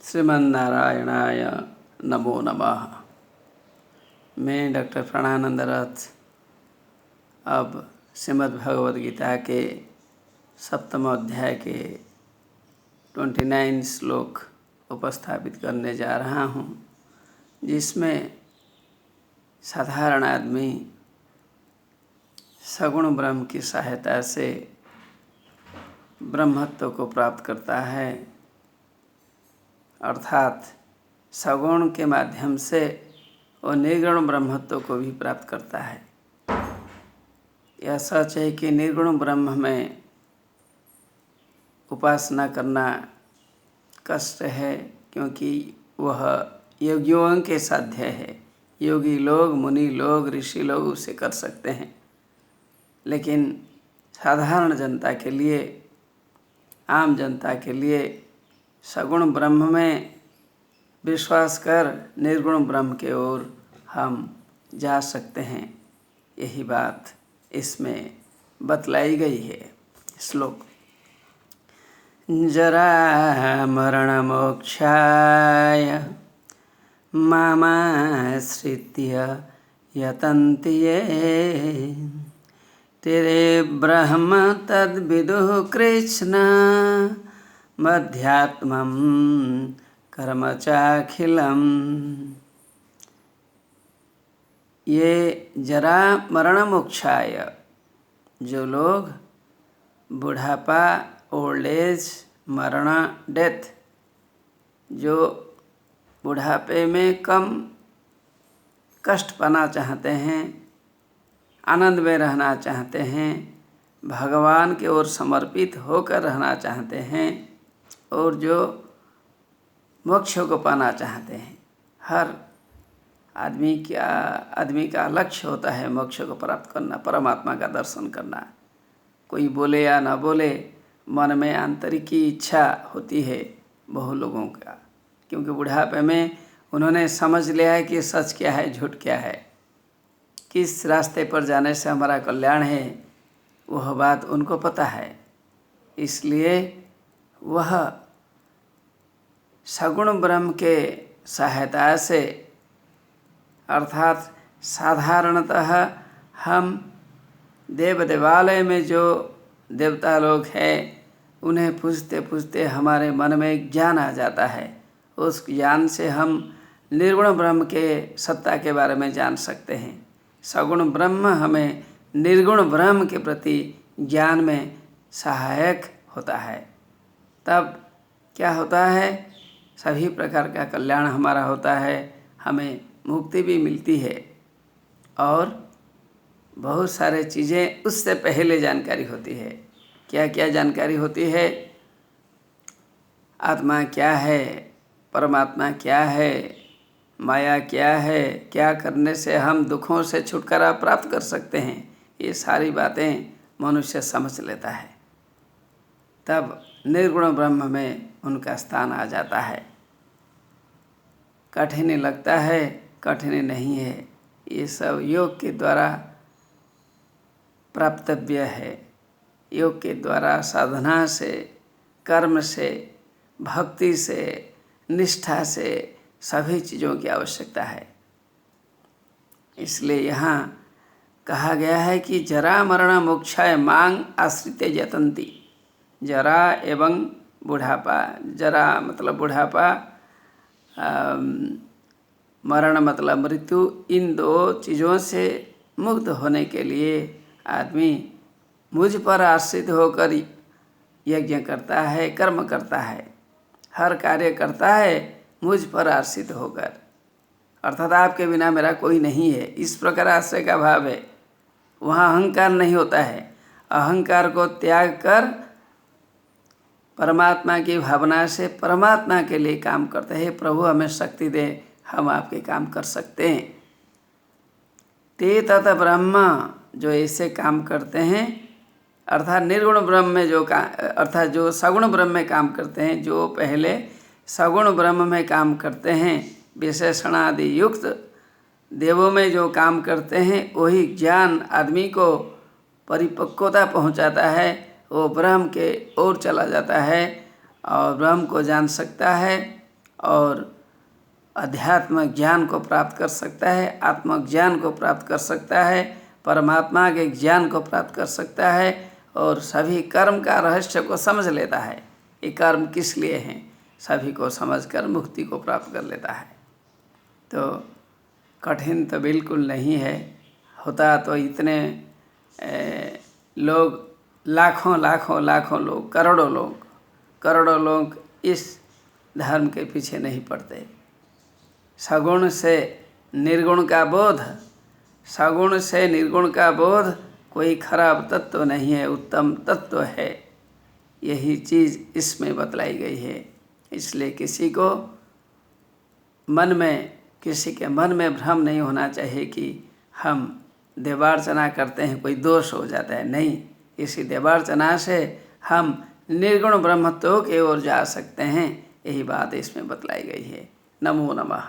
श्रीमन्नारायणाय नमो नमः। मैं डॉक्टर प्राणानंद रथ अब श्रीमद् भगवद गीता के 7वें अध्याय के 29 श्लोक उपस्थापित करने जा रहा हूँ, जिसमें साधारण आदमी सगुण ब्रह्म की सहायता से ब्रह्मत्व को प्राप्त करता है, अर्थात सगुण के माध्यम से वो निर्गुण ब्रह्मत्व को भी प्राप्त करता है। यह सच है कि निर्गुण ब्रह्म में उपासना करना कष्ट है, क्योंकि वह योगियों के साध्य है। योगी लोग, मुनि लोग, ऋषि लोग उसे कर सकते हैं, लेकिन साधारण जनता के लिए, आम जनता के लिए सगुण ब्रह्म में विश्वास कर निर्गुण ब्रह्म के ओर हम जा सकते हैं। यही बात इसमें बतलाई गई है। श्लोक: जरा मरण मोक्षाय मामाश्रित्य यतन्ति ये तेरे ब्रह्म तद्विदुः कृष्ण मध्यात्मं कर्म चाखिलम्। ये जरा मरण मोक्षाय, जो लोग बुढ़ापा, ओल्ड एज, मरण, डेथ, जो बुढ़ापे में कम कष्ट पाना चाहते हैं, आनंद में रहना चाहते हैं, भगवान की ओर समर्पित होकर रहना चाहते हैं, और जो मोक्ष को पाना चाहते हैं। हर आदमी का लक्ष्य होता है मोक्ष को प्राप्त करना, परमात्मा का दर्शन करना। कोई बोले या ना बोले, मन में आंतरिक की इच्छा होती है बहु लोगों का, क्योंकि बुढ़ापे में उन्होंने समझ लिया है कि सच क्या है, झूठ क्या है, किस रास्ते पर जाने से हमारा कल्याण है, वह बात उनको पता है। इसलिए वह सगुण ब्रह्म के सहायता से, अर्थात साधारणतः हम देवालय में जो देवता लोग हैं उन्हें पूजते पूजते हमारे मन में एक ज्ञान आ जाता है। उस ज्ञान से हम निर्गुण ब्रह्म के सत्ता के बारे में जान सकते हैं। सगुण ब्रह्म हमें निर्गुण ब्रह्म के प्रति ज्ञान में सहायक होता है। तब क्या होता है? सभी प्रकार का कल्याण हमारा होता है, हमें मुक्ति भी मिलती है, और बहुत सारे चीज़ें उससे पहले जानकारी होती है। क्या क्या जानकारी होती है? आत्मा क्या है, परमात्मा क्या है, माया क्या है, क्या करने से हम दुखों से छुटकारा प्राप्त कर सकते हैं, ये सारी बातें मनुष्य समझ लेता है। तब निर्गुण ब्रह्म में उनका स्थान आ जाता है। कठिन लगता है, कठिन नहीं है, ये सब योग के द्वारा प्राप्तव्य है। योग के द्वारा, साधना से, कर्म से, भक्ति से, निष्ठा से सभी चीज़ों की आवश्यकता है। इसलिए यहाँ कहा गया है कि जरा मरण मोक्षाय मांग आश्रित यतन्ति। जरा एवं बुढ़ापा, जरा मतलब बुढ़ापा, मरण मतलब मृत्यु, इन दो चीज़ों से मुक्त होने के लिए आदमी मुझ पर आश्रित होकर यज्ञ करता है, कर्म करता है, हर कार्य करता है मुझ पर आश्रित होकर, अर्थात आपके बिना मेरा कोई नहीं है, इस प्रकार आश्रय का भाव है। वहाँ अहंकार नहीं होता है। अहंकार को त्याग कर परमात्मा की भावना से परमात्मा के लिए काम करते हैं। प्रभु हमें शक्ति दे, हम आपके काम कर सकते हैं। ते तत् ब्रह्म, जो ऐसे काम करते हैं, अर्थात निर्गुण ब्रह्म में अर्थात जो सगुण ब्रह्म में काम करते हैं, जो पहले सगुण ब्रह्म में काम करते हैं, विशेषणादि युक्त देवों में जो काम करते हैं, वही ज्ञान आदमी को परिपक्वता पहुंचाता है। वो ब्रह्म के ओर चला जाता है और ब्रह्म को जान सकता है और अध्यात्म ज्ञान को प्राप्त कर सकता है, आत्मज्ञान को प्राप्त कर सकता है, परमात्मा के ज्ञान को प्राप्त कर सकता है और सभी कर्म का रहस्य को समझ लेता है। ये कर्म किस लिए हैं सभी को समझकर मुक्ति को प्राप्त कर लेता है। तो कठिन तो बिल्कुल नहीं है। होता तो इतने लोग लाखों लाखों लाखों लोग, करोड़ों लोग इस धर्म के पीछे नहीं पड़ते। सगुण से निर्गुण का बोध, सगुण से निर्गुण का बोध कोई खराब तत्व नहीं है, उत्तम तत्व है। यही चीज़ इसमें बतलाई गई है। इसलिए किसी के मन में भ्रम नहीं होना चाहिए कि हम देवार्चना करते हैं कोई दोष हो जाता है। नहीं, इसी देवार्चना से हम निर्गुण ब्रह्मत्व की ओर जा सकते हैं। यही बात इसमें बतलाई गई है। नमो नमः।